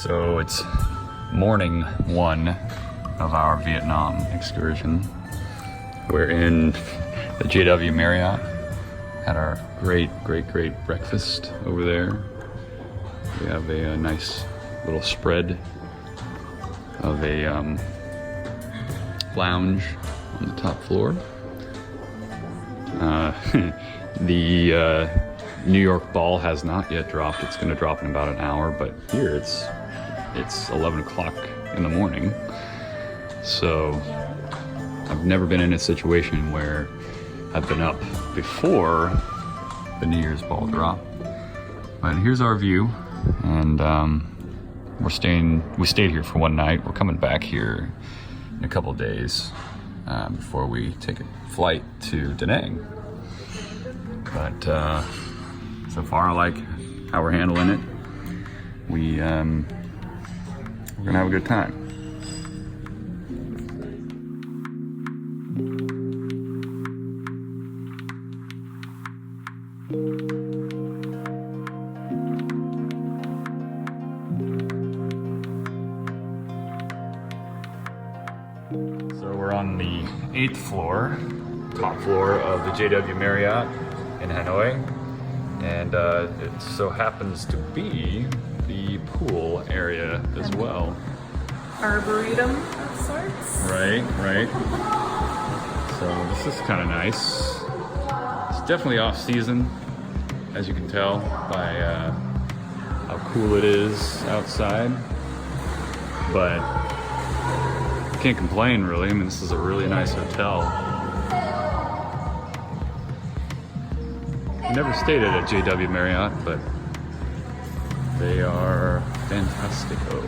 So it's morning one of our Vietnam excursion. We're in the JW Marriott. Had our great breakfast over there. We have a nice little spread of a lounge on the top floor. The New York ball has not yet dropped. It's going to drop in about an hour, but here it's 11 o'clock in the morning. So I've never been in a situation where I've been up before the New Year's ball drop. But here's our view, and we stayed here for one night. We're coming back here in a couple of days before we take a flight to Da Nang. But so far I like how we're handling it. We're gonna have a good time. So we're on the 8th floor, top floor of the JW Marriott in Hanoi, and it so happens to be the pool area as well. Arboretum of sorts. Right. So this is kind of nice. It's definitely off season, as you can tell by how cool it is outside. But I can't complain really. I mean, this is a really nice hotel. I've never stayed at a JW Marriott, but they are fantastico.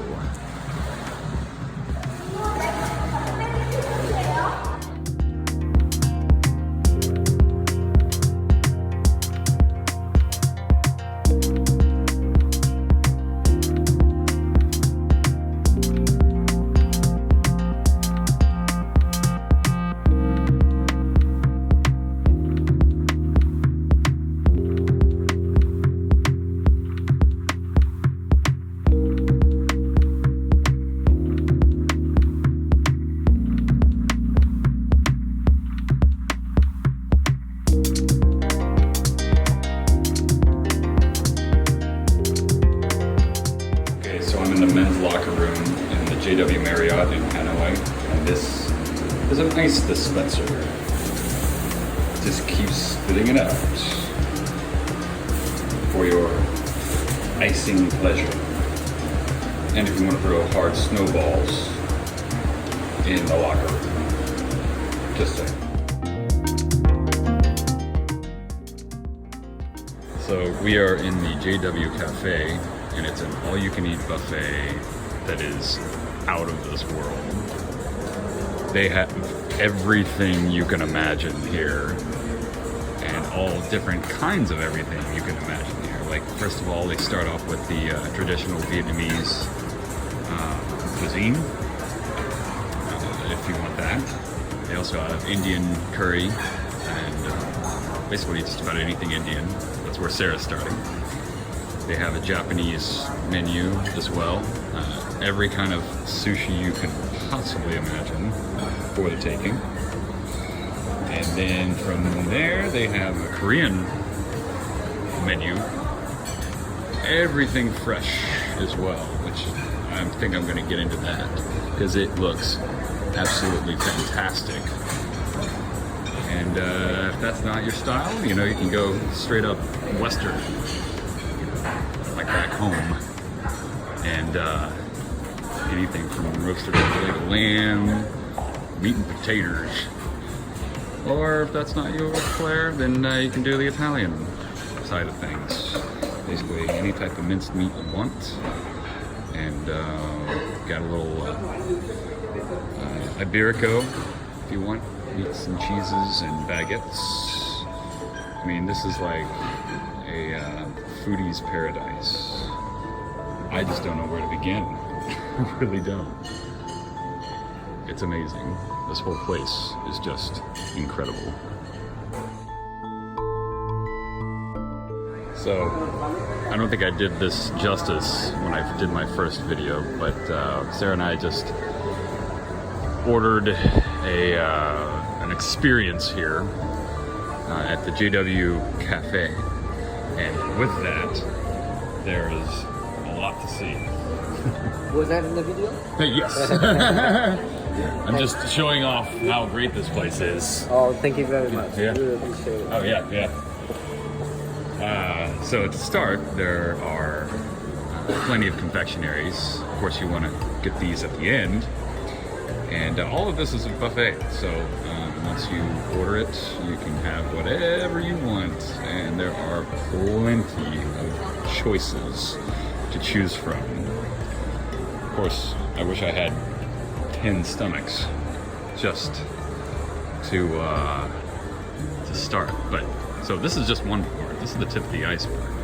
In the men's locker room in the JW Marriott in Hanoi, and this is an ice dispenser. Just keeps spitting it out for your icing pleasure. And if you want to throw hard snowballs in the locker room, just saying. So we are in the JW Cafe, and it's an all-you-can-eat buffet that is out of this world. They have everything you can imagine here, and all different kinds of everything you can imagine here. Like, first of all, they start off with the traditional Vietnamese cuisine, if you want that. They also have Indian curry, and basically just about anything Indian. That's where Sarah's starting. They have a Japanese menu as well. Every kind of sushi you can possibly imagine for the taking. And then from there, they have a Korean menu. Everything fresh as well, which I think I'm going to get into that because it looks absolutely fantastic. And if that's not your style, you know, you can go straight up Western, like back home, and anything from roasted leg lamb, meat and potatoes. Or if that's not your flair, then you can do the Italian side of things. Basically, any type of minced meat you want, and got a little Iberico if you want, meats and cheeses and baguettes. I mean, this is like a foodie's paradise. I just don't know where to begin. I really don't. It's amazing. This whole place is just incredible. So I don't think I did this justice when I did my first video, but Sarah and I just ordered an experience here at the JW Cafe, and with that, there is a lot to see. Was that in the video? Yes. I'm just showing off how great this place is. Oh, thank you very much. Yeah. Really appreciate it. Oh yeah. So to start, there are plenty of confectionaries. Of course, you want to get these at the end. And all of this is a buffet. So once you order it, you can have whatever you want. And there are plenty of choices to choose from. Of course, I wish I had 10 stomachs just to start. But so this is just one part. This is the tip of the iceberg.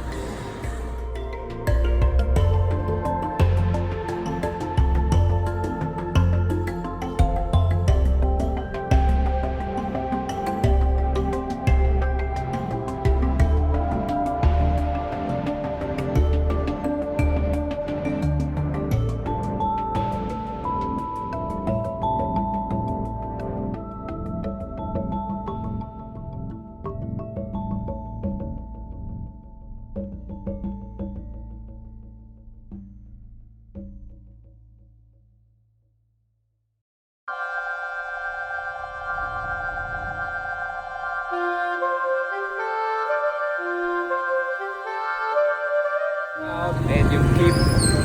And you keep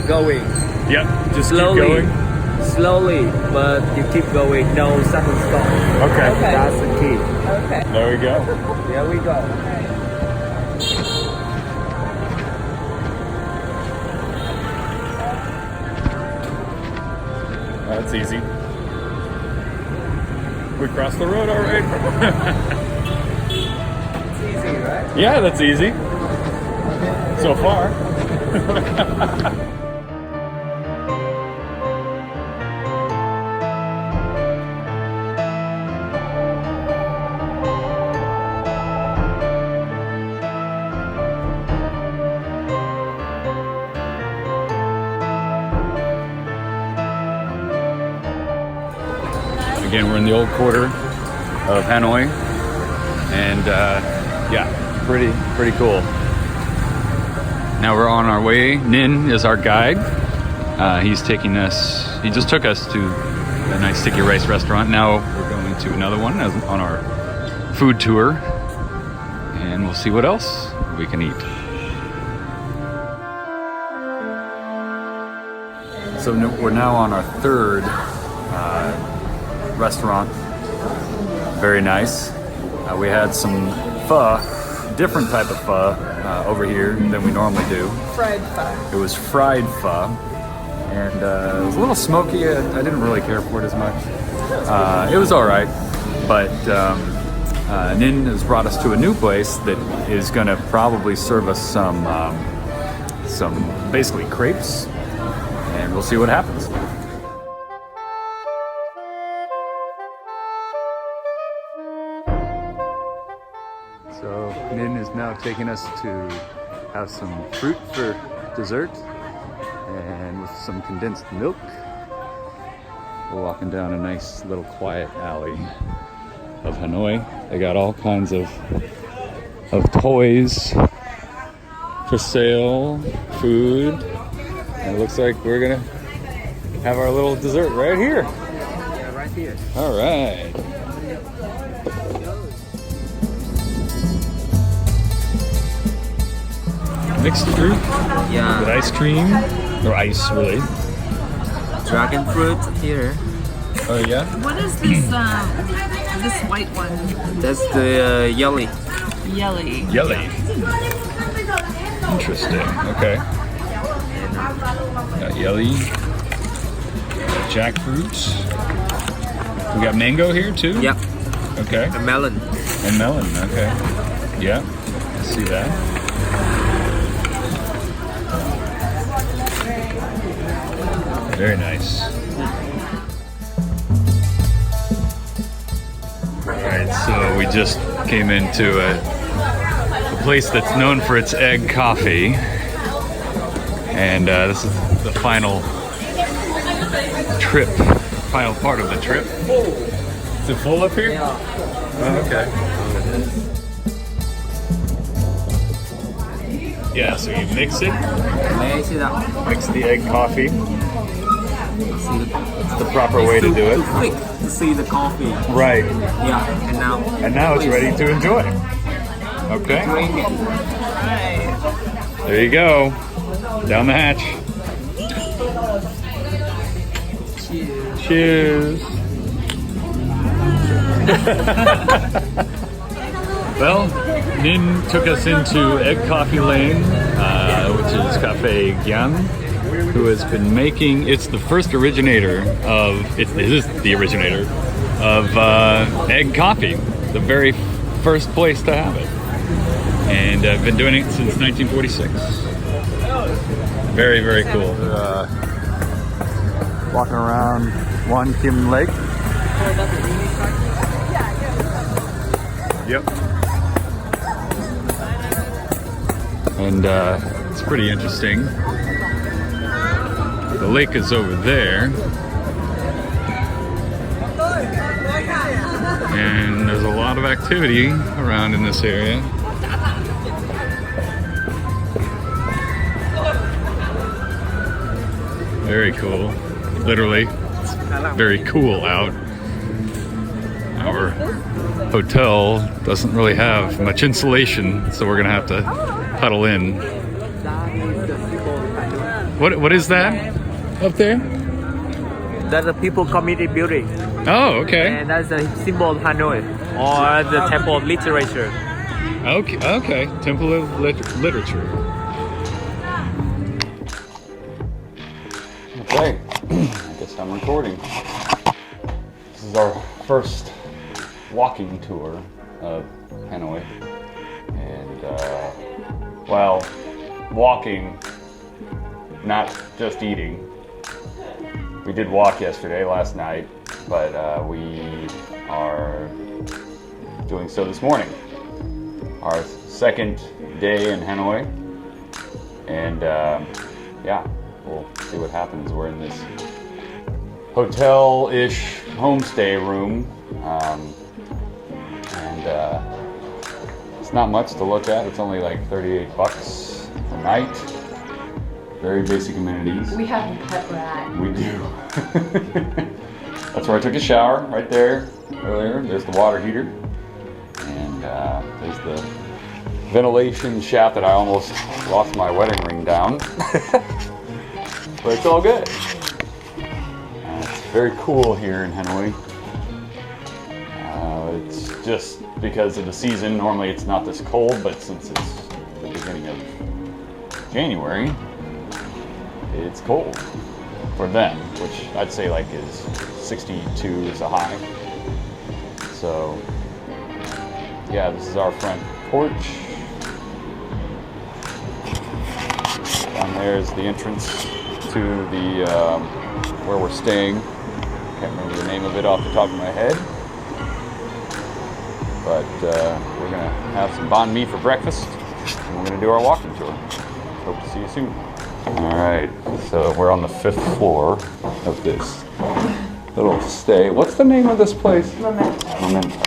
going. Yep, just Slowly. keep going. Slowly, but you keep going. No sudden stop. Okay. That's the key. Okay. There we go. There we go. That's easy. We crossed the road all right. It's easy, right? Yeah, that's easy. So far. Again, we're in the old quarter of Hanoi, and yeah, pretty cool. Now we're on our way. Nin is our guide. He's taking us. He just took us to a nice sticky rice restaurant. Now we're going to another one on our food tour, and we'll see what else we can eat. So we're now on our third restaurant. Very nice. We had some pho, different type of pho over here than we normally do. Fried pho. It was fried pho, and it was a little smoky. I didn't really care for it as much. It was all right, but Nin has brought us to a new place that is going to probably serve us some basically crepes, and we'll see what happens. So Nin is now taking us to have some fruit for dessert and with some condensed milk. We're walking down a nice little quiet alley of Hanoi. They got all kinds of toys for sale, food, and it looks like we're gonna have our little dessert right here. Yeah, right here. All right. Mixed fruit with Yeah, ice cream, or ice really. dragon fruit here. Oh yeah? What is this white one? That's the yelly. Yelly. Yelly. Interesting. Okay. Got yelly. Got jackfruit. We got mango here too? Yep, Okay. a melon. And melon. Okay. Yeah. I see that. Very nice. Alright, so we just came into a a place that's known for its egg coffee. And this is the final part of the trip. Is it full up here? Yeah. Oh, okay. Yeah, so you mix it, Mix it up. mix the egg coffee. It's the proper way to do it. Too quick to see the coffee. Right. Yeah, and now It's ready to enjoy. Okay. drink it. Right. There you go. Down the hatch. Cheers. Well, Nin took us into Egg Coffee Lane, which is Cafe Gyan, who has been making. It's the first originator of. It is the originator of egg coffee, the very first place to have it, and I've been doing it since 1946. Very, very cool. Walking around Wan Kim Lake. Yep. And it's pretty interesting. The lake is over there. And there's a lot of activity around in this area. Very cool. Literally, it's very cool out. Our hotel doesn't really have much insulation, so we're gonna have to huddle in. What is that up there? That's the People Community Building. Oh, okay. And that's the symbol of Hanoi, or the Temple of Literature. Okay. Temple of Literature. Okay, I guess I'm recording. This is our first walking tour of Hanoi. And, well, walking, not just eating. We did walk last night, but we are doing so this morning. Our second day in Hanoi. And, yeah. We'll see what happens. We're in this hotel-ish homestay room, and it's not much to look at. It's only like $38 a night. Very basic amenities. We have a pet rat. We do. That's where I took a shower, right there earlier. There's the water heater, and there's the ventilation shaft that I almost lost my wedding ring down. But it's all good. It's very cool here in Hanoi. It's just because of the season. Normally it's not this cold, but since it's the beginning of January, it's cold for them, which I'd say like is 62 is a high. So yeah, this is our front porch. Down there is the entrance to the where we're staying. Can't remember the name of it off the top of my head, but we're gonna have some banh mi for breakfast, and we're gonna do our walking tour. Hope to see you soon. All right, so we're on the 5th floor of this little stay. What's the name of this place? Memento.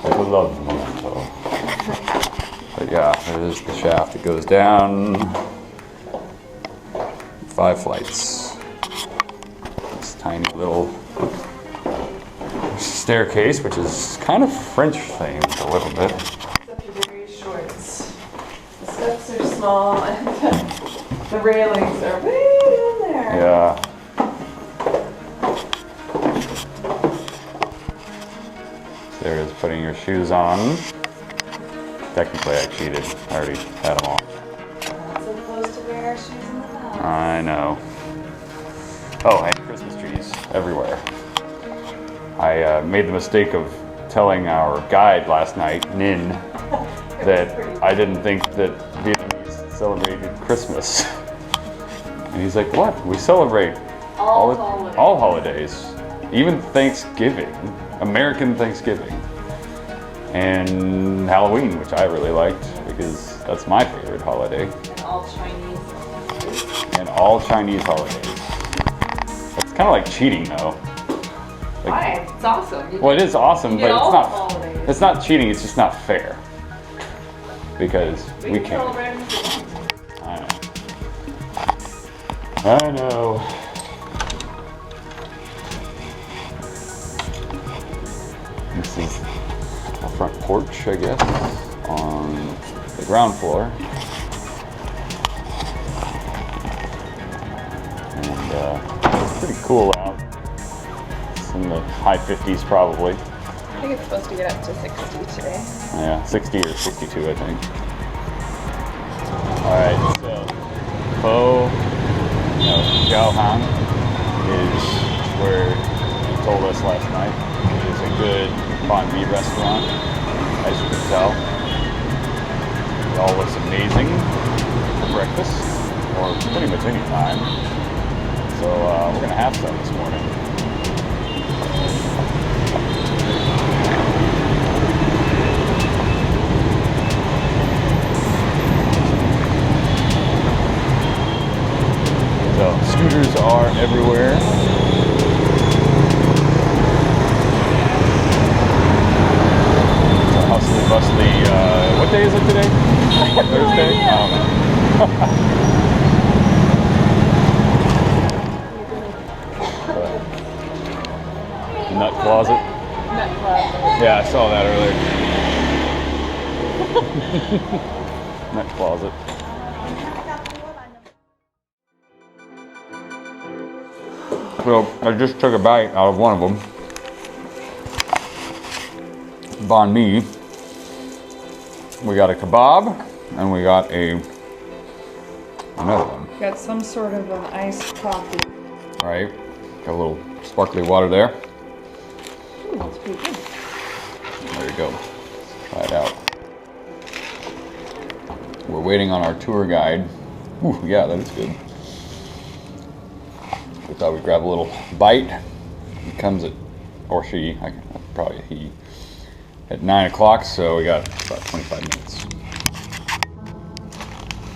I love Memento. But yeah, there's the shaft that goes down. 5 flights. This tiny little staircase, which is kind of French themed a little bit. Except they're very short. The steps are small and the railings are way down there. Yeah. There is putting your shoes on. Technically, I cheated. I already had them on. Not supposed to wear our shoes in the house. I know. Oh, and Christmas trees everywhere. I made the mistake of telling our guide last night, Nin, that I didn't think that Vietnamese celebrated Christmas. And he's like, what? We celebrate all holidays, even Thanksgiving, American Thanksgiving. and Halloween, which I really liked because that's my favorite holiday. All Chinese. And all Chinese holidays. It's kind of like cheating though. Why? It's awesome. Well, it is awesome, but all it's the not. holidays. It's not cheating. It's just not fair because we can can't. celebrate them if we want. I know. This is a front porch, I guess, on the ground floor. And it's pretty cool out. It's in the high 50s probably. I think it's supposed to get up to 60 today. Yeah, 60 or 62, I think. Alright, so Jiaohang is where you told us last night. It is a good banh mi restaurant, as you can tell. It all looks amazing for breakfast, or pretty much any time. So we're gonna have some this morning. So scooters are everywhere. Hustly bustly. What day is it today? Thursday? I don't know. Nut closet. Nut closet. Yeah, I saw that earlier. Nut closet. So I just took a bite out of one of them. Banh mi. We got a kebab and we got another one. Got some sort of an iced coffee. All right, got a little sparkly water there. Ooh, that's pretty good. There you go. Try it out. We're waiting on our tour guide. Ooh, yeah, that is good. We thought we'd grab a little bite. He comes at, or she, probably he, at 9 o'clock, so we got about 25 minutes.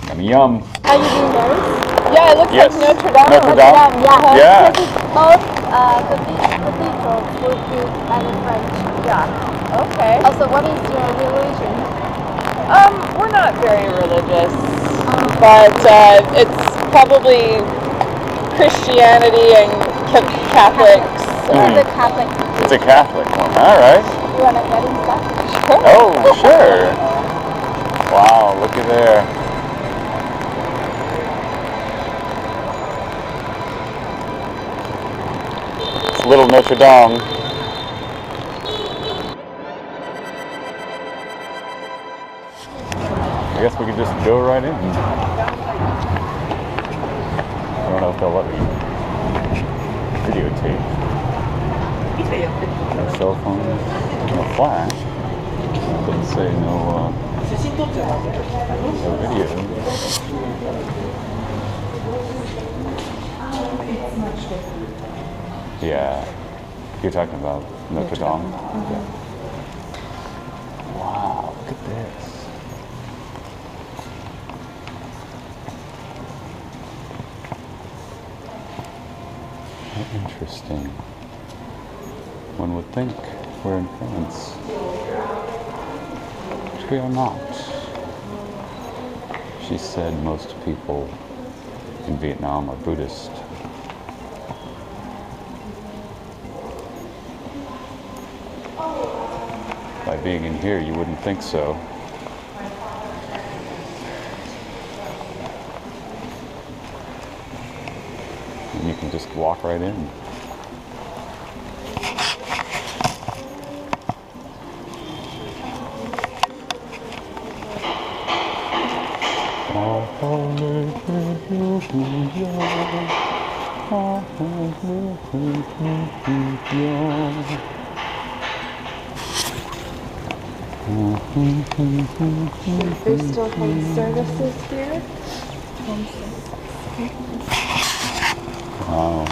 Yummy yum. Are you doing those? Yeah, it looks Yes. like Notre Dame. Notre Dame. Yeah. Yeah. Because it's both cathedrals, Portuguese and in French. Yeah. Okay. Also, what is your religion? We're not very religious, but it's probably Christianity and Catholics. So it's a Catholic. It's a Catholic one. All right. You want to get in stuff? Oh, sure. Wow, looky there. It's little Notre Dame. I guess we could just go right in. I don't know if they'll let me videotape. No cell phone, no flash. It doesn't say no video. Yeah, you're talking about Notre Dame. Yeah. Wow, look at this. Interesting. One would think we're in France, which we are not. She said most people in Vietnam are Buddhist. By being in here, you wouldn't think so. And you can just walk right in. There's still home services here. Wow.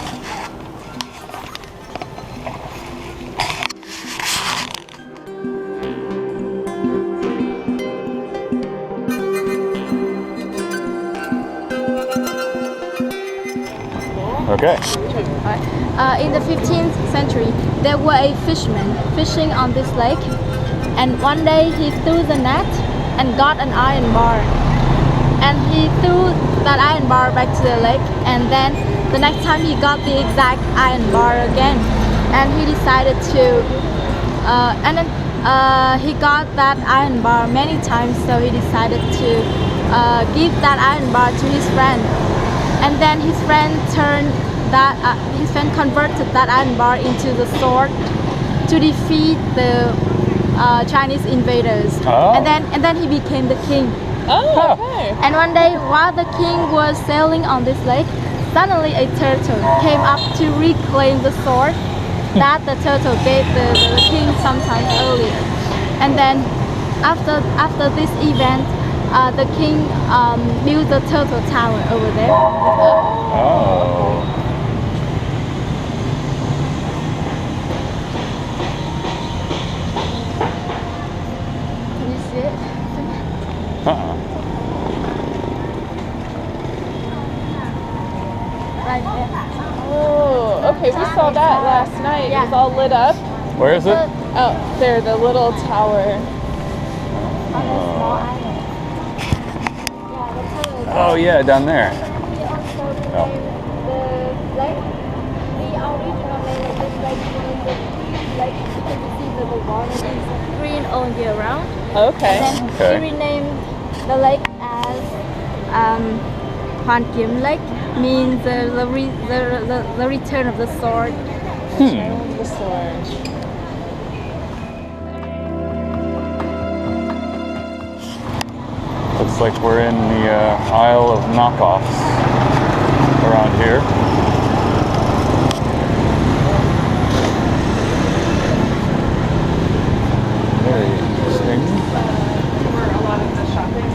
Okay. In the 15th century, there were a fisherman fishing on this lake, and one day he threw the net and got an iron bar. And he threw that iron bar back to the lake, and then the next time he got the exact iron bar again, and he decided to, he got that iron bar many times, so he decided to give that iron bar to his friend, and then his friend converted that iron bar into the sword to defeat the Chinese invaders, Oh. and then he became the king. Oh, okay. And one day, while the king was sailing on this lake, suddenly a turtle came up to reclaim the sword that the turtle gave the king sometime earlier. And then, after this event, the king built the turtle tower over there. Oh. Can you see it? Right there. Oh, okay. We saw that last night. It was all lit up. Where is it? Oh, there, the little tower. On a small island. Yeah, the turtle. Oh yeah, down there. We also Oh. named the lake. The original name of this lake was the Green Lake because you see that the water is green all year round. Okay. Then Okay. we renamed the lake as Hoàn Kiếm Lake, means the return of the sword. The sword. Looks like we're in the aisle of knockoffs around here. Very interesting. Where a lot of the shopping is.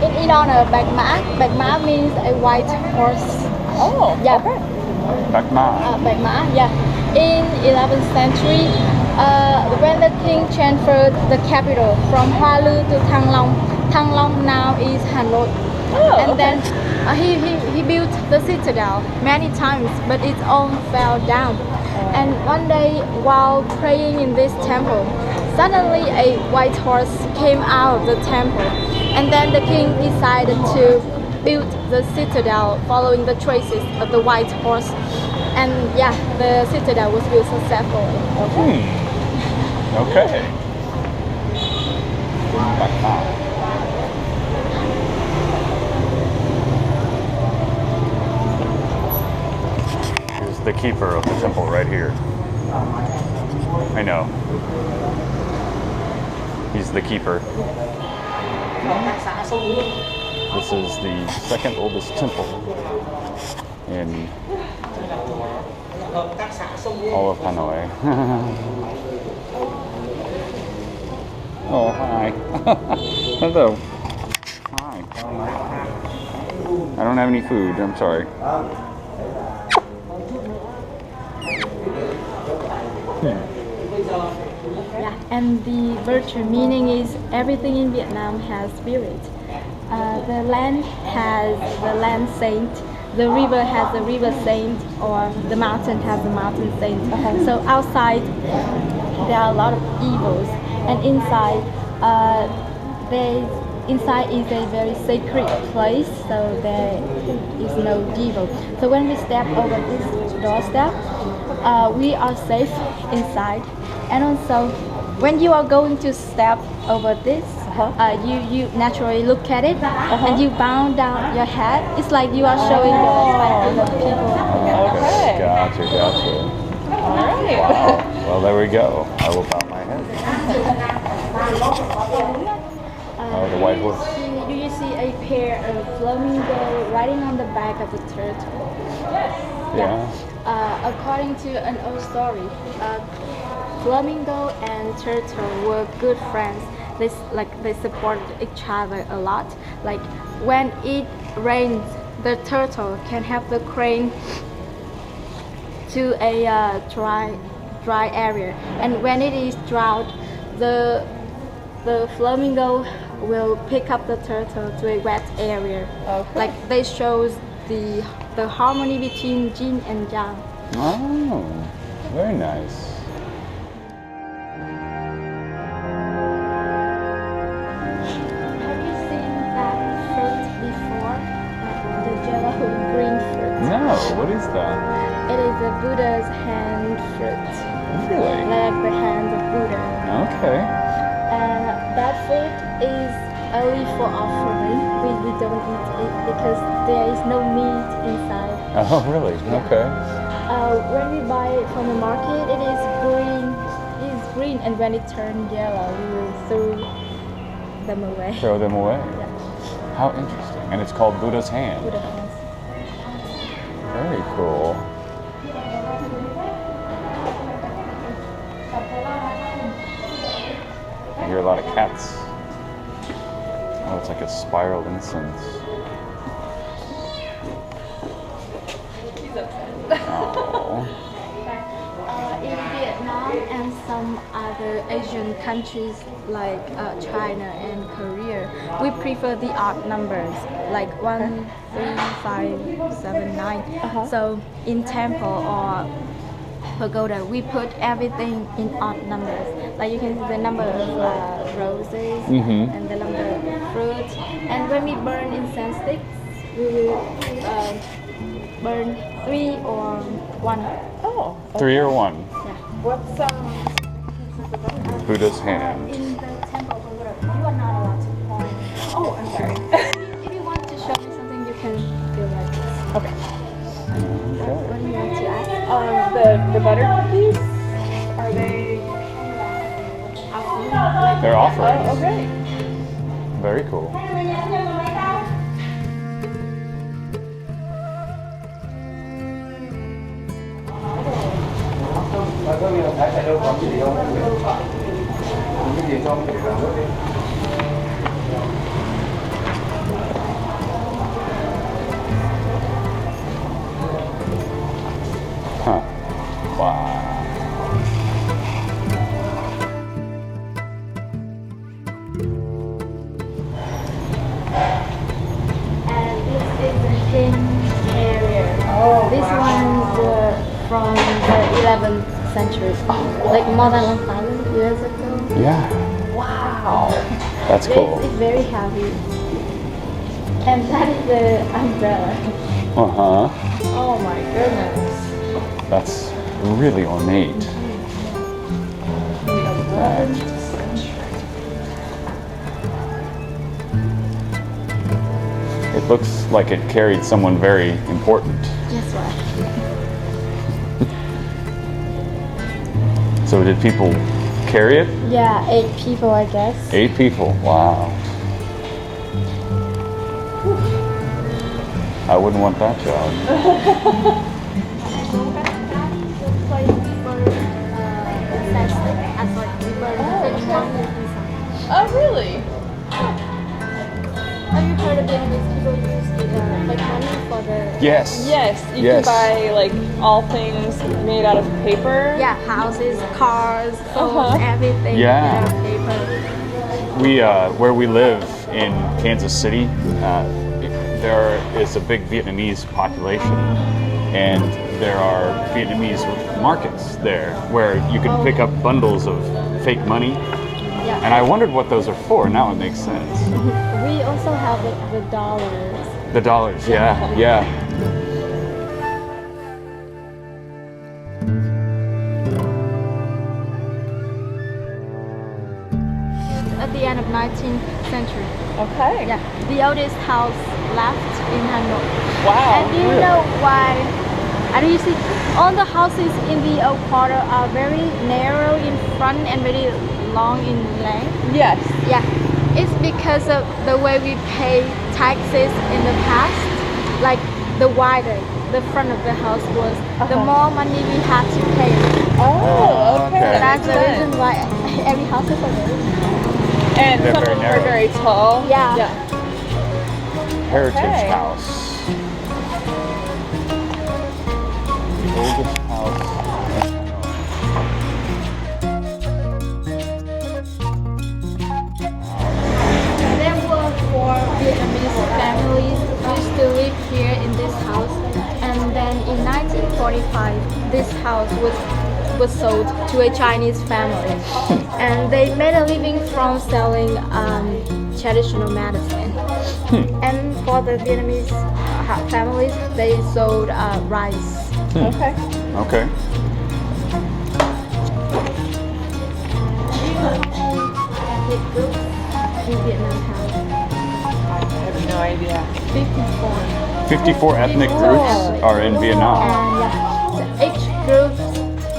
And in honor of Bạch Mã. Bạch Mã means a white horse. Oh, Yeah. okay. Back Ma. Bạch Mã, yeah. In 11th century, when the king transferred the capital from Hoa Lu to Thăng Long, Thăng Long now is Hanoi. Oh, And okay. then he built the citadel many times, but it all fell down. And one day, while praying in this temple, suddenly a white horse came out of the temple. And then the king decided to build the citadel following the traces of the white horse. And yeah, the citadel was built successfully. Okay. Back Ma. Here's the keeper of the temple right here. I know. He's the keeper. This is the second oldest temple in all of Hanoi. Oh, hi. Hello. Hi. I don't have any food. I'm sorry. Yeah, and the virtue meaning is everything in Vietnam has spirit. The land has the land saint, the river has the river saint, or the mountain has the mountain saint. So outside there are a lot of evils, and inside inside is a very sacred place, so there is no evil. So when we step over this doorstep, we are safe inside. And also, when you are going to step over this, you naturally look at it and you bow down your head. It's like you are showing your respect to the people. Okay. Gotcha. All right. Wow. Well, there we go. I will bow my head. Oh, the white horse. Do you see a pair of flamingo riding on the back of a turtle. Yeah. According to an old story, flamingo and turtle were good friends. They supported each other a lot. Like when it rains, the turtle can help the crane to a dry area, and when it is drought, the flamingo will pick up the turtle to a wet area. Okay. Like they shows the harmony between yin and yang. Oh, very nice. Have you seen that fruit before? Like the yellow green fruit. No, what is that? It is a Buddha's hand fruit, Really? like the hand of Buddha. Okay. And that fruit is only for offering. We don't eat it because there is no meat inside. Oh, really? Okay. When we buy it from the market, it is green. It is green, and when it turns yellow, we will throw them away. Throw them away. Yeah, How interesting. And it's called Buddha's hand. Buddha hands. Very cool. I hear a lot of cats. Oh, it's like a spiral incense. Oh. In Vietnam and some other Asian countries like China and Korea, we prefer the odd numbers like 1, 3, 5, 7, 9. So in temple or pagoda, we put everything in odd numbers. Like you can see the number of roses and the number of fruits. And when we burn incense sticks, we will burn 3 or 1. Oh. 3 or 1. What's Buddha's hand. In the temple pagoda, you are not allowed to point. Oh, I'm sorry. If you want to show me something, you can do like this. Okay. What do you want to ask? The butter cookies, are they? They're offerings. Oh, okay. Very cool. Huh. Wow. And this is a tin carrier. Oh, These ones were from the 11th century, like more than 1,000 years ago. Yeah. Wow. That's cool. It's very heavy. And that is the umbrella. Uh-huh. Oh my goodness. That's really ornate. It looks like it carried someone very important. Guess what? So did people carry it? Yeah, 8 people, I guess. 8 people. Wow. I wouldn't want that job. Oh, really? Have you heard of Vietnamese people use like money for the Yes. Yes, you Yes. can buy like all things made out of paper. houses, cars, phones, everything Yeah. made out of paper. We where we live in Kansas City, there is a big Vietnamese population, and there are Vietnamese markets there where you can pick up bundles of fake money. Yeah. And I wondered what those are for. Now it makes sense. We also have the dollars. The dollars, yeah. At the end of 19th century. Okay. Yeah, the oldest house left in Hanoi. Wow. And do you know why? And you see, all the houses in the old quarter are very narrow in front and very long in length. Yes. Yeah, It's because of the way we pay taxes in the past. Like the wider the front of the house was, the more money we had to pay. Oh, okay. Okay. That's the Makes reason sense. why every house is like this. And They're some of very them narrow. are very tall. Yeah. Heritage Okay. house. The oldest house. There were 4 Vietnamese families used to live here in this house, and then in 1945 this house was sold to a Chinese family, and they made a living from selling traditional medicine. And for the Vietnamese families, they sold rice. Okay. Okay. Ethnic groups in Vietnam have I have no idea. 54. 54 ethnic groups are in Vietnam. And so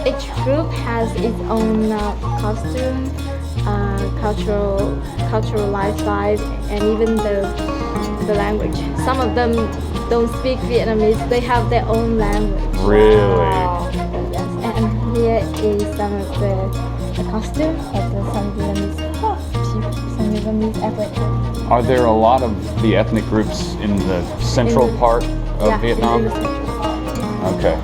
each group has its own costume, cultural lifestyle, and even the language. Some of them don't speak Vietnamese; they have their own language. Really? Yes, and here is some of the costume of some Vietnamese people, some Vietnamese ethnic groups. Are there a lot of the ethnic groups in the central part of Yeah, Vietnam? in the central. Okay.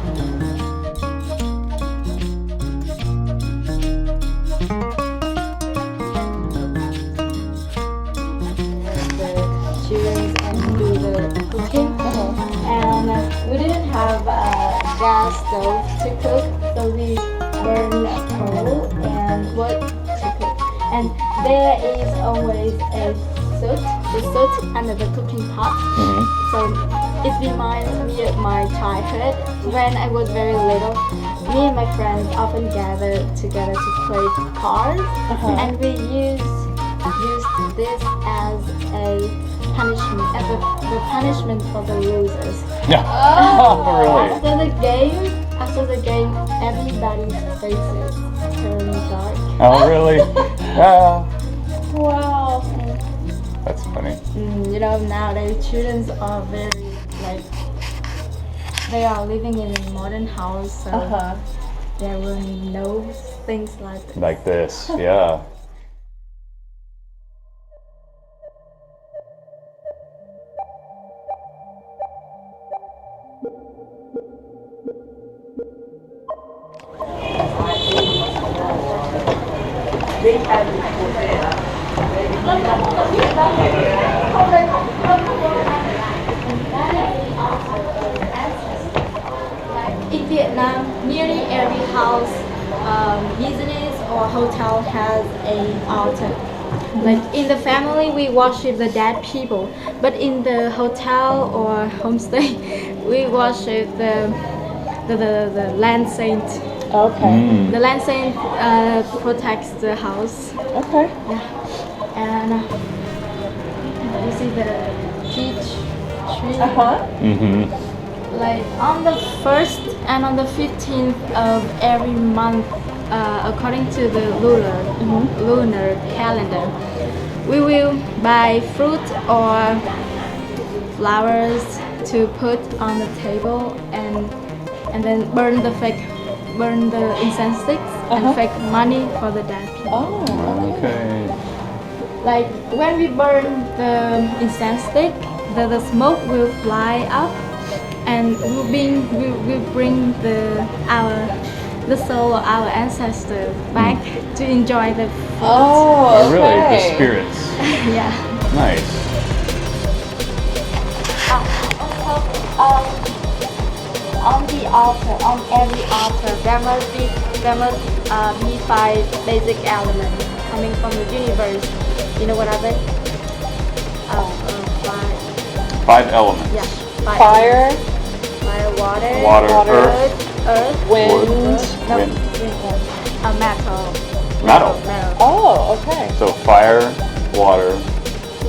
The children and do the cooking. And we didn't have a gas stove to cook, so we burn coal and wood to cook. And there is always a soot under the cooking pot. So it reminds me of my childhood when I was very little. Me and my friends often gathered together to play cards, and we used this as a punishment, as the punishment for the losers. Yeah. Oh, really? After the game, everybody's faces turn dark. Oh, really? Yeah. Wow. That's funny. You know, nowadays children are very like they are living in a modern house, so there will no things like this. Like this, yeah. In Vietnam, nearly every house, business or hotel has an altar. Like in the family, we worship the dead people, but in the hotel or homestay, we worship the land saint. Okay. The land saint protects the house. Okay. And you see the peach tree. Mm-hmm. Like on the 1st and on the 15th of every month, according to the lunar calendar, we will buy fruit or flowers to put on the table, and then burn the incense sticks and fake money for the dead people. Oh. Okay. Like when we burn the incense stick, the smoke will fly up, and we'll bring the soul of our ancestors back to enjoy the food. Oh, Oh, really? The okay. spirits. Yeah. Nice. On the altar, on every altar, there must be 5 basic elements coming from the universe. You know what are they? 5. 5 elements. Yeah. 5 Fire, fire, water, Water, earth, earth, wind. no, wind. metal. Metal. Oh, okay. So fire, water,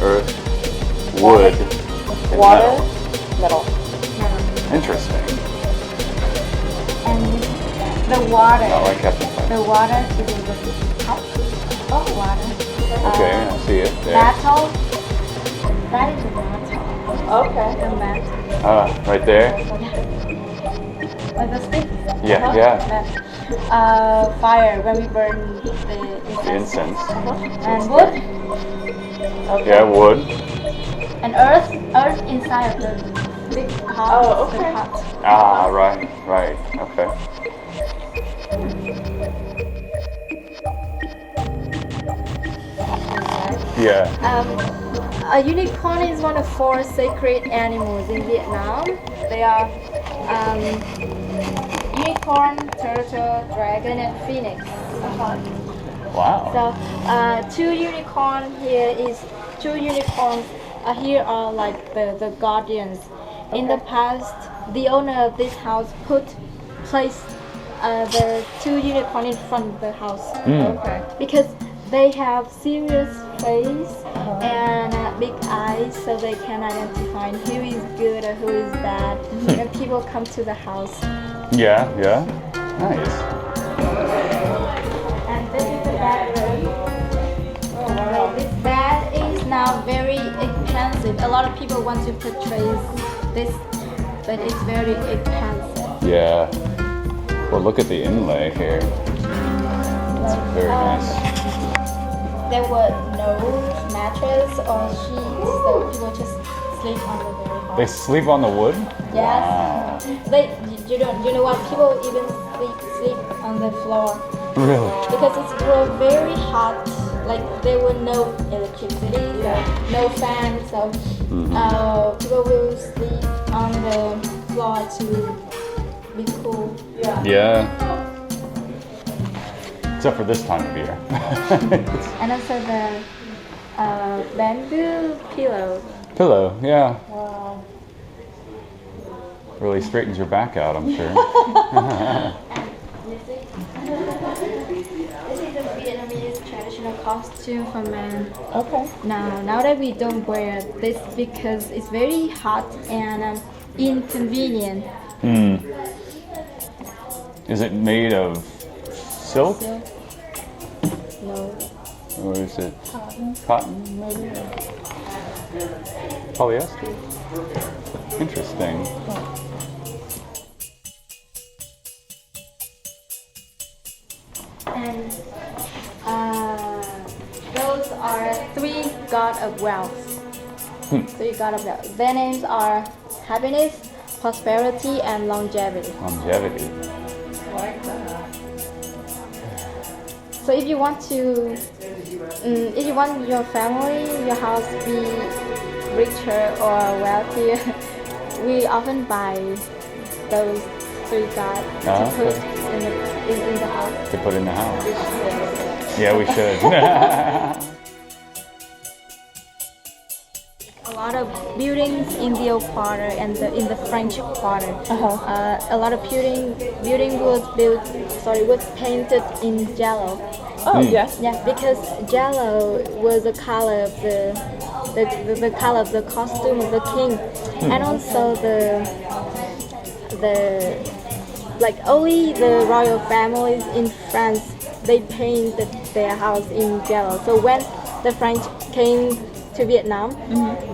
earth, wood, and Water, metal. metal. Metal. Interesting. And the water. Not like Captain Planet. The water is in the cup of water. Okay, I see it there. battle. That is a battle. Okay. The bat. Ah, right there. Like the stick. Yeah, yeah. That. Fire when we burn the Incense. And wood Yeah, wood. and earth inside of the big pot. Oh, okay. The pot. Ah, right, right. Okay. Yeah. A unicorn is one of 4 sacred animals in Vietnam. They are unicorn, turtle, dragon, and phoenix. Wow. So, 2 unicorns here are like the guardians. In the past, the owner of this house placed the 2 unicorns in front of the house. Okay. Because they have serious face and big eyes, so they can identify who is good or who is bad when people come to the house. Yeah, yeah. Nice. And this is the bedroom. This bed is now very expensive. A lot of people want to purchase this, but it's very expensive. Yeah. Well, look at the inlay here. It's very nice. There were no mattress or sheets, so people just sleep on the very hard. They sleep on the wood? Yes. You know what? People even sleep on the floor Really? because it's very hot. Like there were no electricity, no fan, so people will sleep on the floor to be cool. Yeah. Except for this time of year. And also the bamboo pillow. Pillow, yeah. Wow. Really straightens your back out, I'm sure. You see? This is a Vietnamese traditional costume for men. Okay. Now that we don't wear this because it's very hot and inconvenient. Is it made of silk? So, no. Or is it cotton maybe? Polyester? Interesting. And those are 3 gods of wealth. 3 gods of wealth. Their names are happiness, prosperity, and longevity. Longevity. So if you want your family, your house to be richer or wealthier, we often buy those 3 gods to put in the house. To put in the house. Yeah, we should. A lot of buildings in the old quarter and in the French quarter. A lot of building was painted in yellow. Oh, yes. Yeah, because yellow was the color of the color of the costume of the king, and also like only the royal families in France they painted their house in yellow. So when the French came to Vietnam,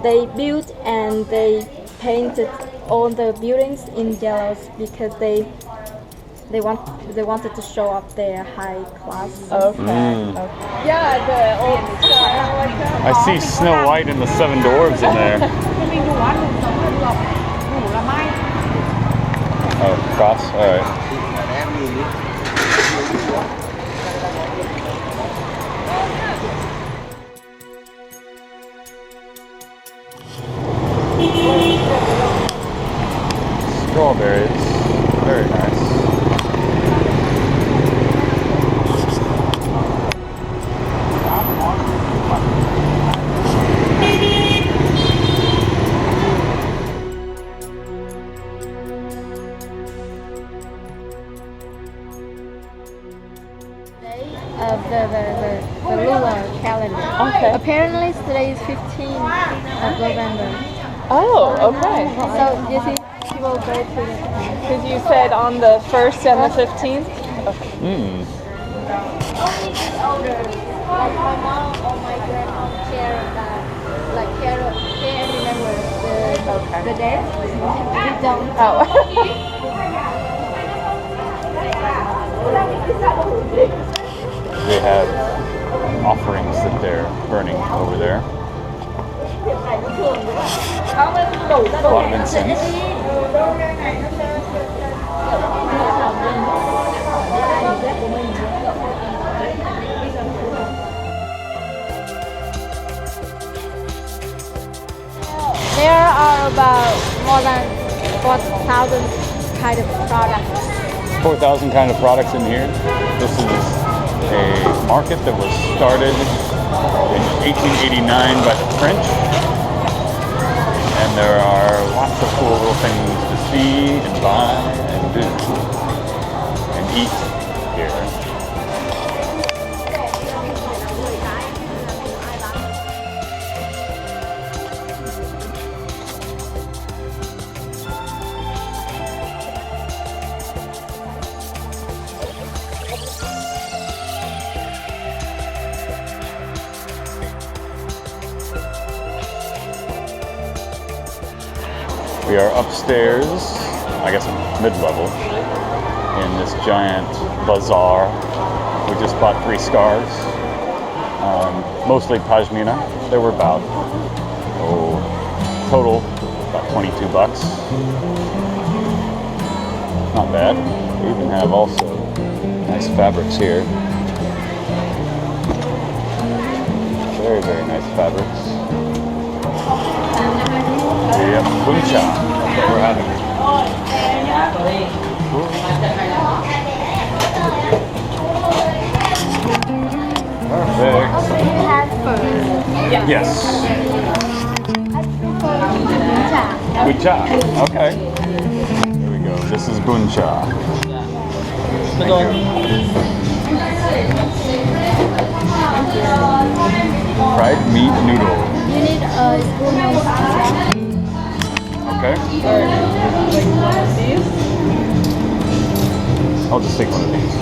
they built and they painted all the buildings in yellows because they wanted to show up their high class. Okay. Yeah, the old style like that. I see Snow White and the 7 Dwarves in there. Oh, cross? Alright. Strawberries. Very nice. Of the lunar calendar. Okay. Apparently today is 15th of November. Oh, okay. So you see people go to the Because you said on the 1st and the 15th? Mm. only the older Like my mom or my grandma care about, like care remember the date. We don't. Oh. They have offerings that they're burning over there. A lot of incense. There are about more than 4,000 kind of products. 4,000 kind of products in here. This is a market that was started in 1889 by the French. And there are lots of cool little things to see and buy and do and eat here. We are upstairs, I guess mid-level, in this giant bazaar. We just bought 3 scarves, mostly pashmina. They were about, total about 22 bucks. Not bad. We even have also nice fabrics here. Very, very nice fabrics. Yep, buncha. That's what we're having. Perfect. Also, you have fur. Yes. I prefer buncha. Buncha. Okay. Here we go. This is buncha. Thank you. Fried meat noodle. You need a spoon of Okay. I'll just take one of these.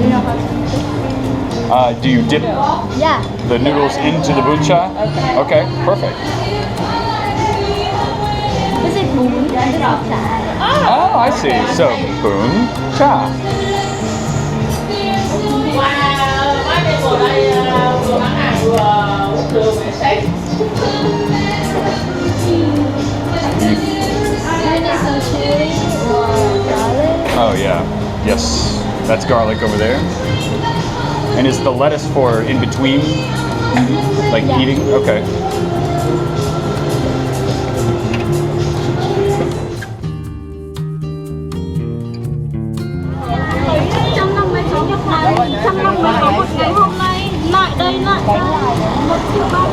you know how to Do you dip Yeah. the noodles into the buncha? Okay, perfect. This is bún, this is chả. Oh, I see. So, buncha. You need some chili or garlic. Oh yeah, yes. That's garlic over there. And is the lettuce for in between, like Yeah. eating? Okay. Trong năm nay có một ngày hôm nay lại đây lại một triệu ba